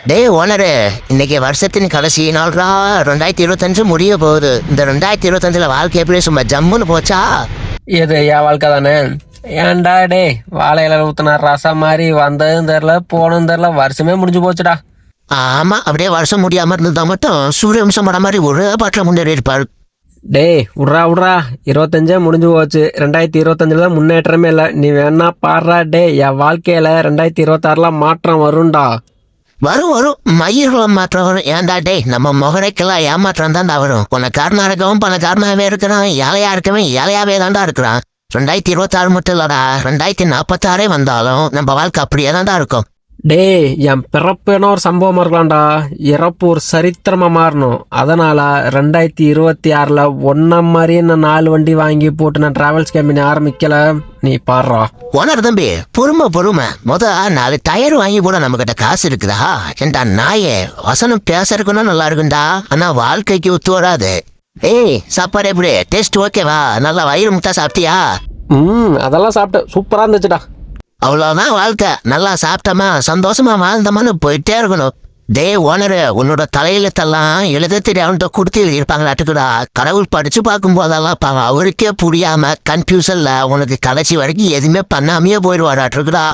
டேய் ஓனரு, இன்னைக்கு வருஷத்தின் கடைசி நாள்ரா. 2025 முடிய போகுது. இந்த 2025 வாழ்க்கை எப்படி சும்மா ஜம்முன்னு போச்சா? இது என் வாழ்க்கை தானே. ஏன்டா டே வாழையில ஊத்துனா ரசம் மாதிரி வந்ததும் தெரில போனதும் தெரில, வருஷமே முடிஞ்சு போச்சுடா. ஆமா, அப்படியே வருஷம் முடியாம இருந்தா மட்டும் சூரியவம்சம் படம் மாதிரி ஒரு பாட்டில் முன்னேறி இருப்பாரு. டே விட்றா 25 முடிஞ்சு போச்சு. 2025 தான் முன்னேற்றமே இல்லை. நீ வேணா பாடுறா டே, என் வாழ்க்கையில 2026 மாற்றம் வரும்டா. வரும் மயிர்களும் மாற்றம் வரும். ஏன்டா டேய், நம்ம முகரைக்கெல்லாம் ஏமாற்றம் தான்டா வரும். பணக்காரனா இருக்கவும் பணக்காரனாவே இருக்கிறான், ஏழையா இருக்கவே ஏழையாவே தான்டா இருக்கிறான். 2026 மட்டும் இல்லடா, 2046 வந்தாலும் நம்ம வாழ்க்கை அப்படியே தான்டா இருக்கும். டே என் பிறப்புனா ஒரு சம்பவமா இருக்கலாம்டா, இறப்பு ஒரு சரித்திரமா மாறணும். அதனால 2026 ஒன்ன மாதிரியே நான் 4 வண்டி வாங்கி போட்டு நான் டிராவல்ஸ் கம்பெனி ஆரம்பிக்கல. நீ பாடுறா ஓனர் தம்பி, பொறுமை. முத 4 டயர் வாங்கி போட நம்ம கிட்ட காசு இருக்குதா? ஏன்டா நாயே, வசனம் பேசறதுக்குன்னா நல்லா இருக்குண்டா, ஆனா வாழ்க்கைக்கு ஒத்து வராது. ஏய், சாப்பாடு எப்படி? டேஸ்ட் ஓகேவா? நல்லா வயிறு முட்டா சாப்பிட்டியா? அதெல்லாம் சாப்பிட்டேன், சூப்பரா இருந்துச்சுடா. அவ்வளோதான் வாழ்க்கை. நல்லா சாப்பிட்டோமா சந்தோஷமா வாழ்ந்தோமான்னு போயிட்டே இருக்கணும். டே ஓனரு, உன்னோட தலையிலத்தெல்லாம் எழுத தெரியாம கொடுத்து எழுதியிருப்பாங்களாட்டுக்குடா. கடவுள் படிச்சு பார்க்கும் போதெல்லாம் அவருக்கே புரியாம கன்ஃபியூஷன்ல உனக்கு கடைசி வரைக்கும் எதுவுமே பண்ணாமையே போயிடுவாடாட்டுருக்குடா.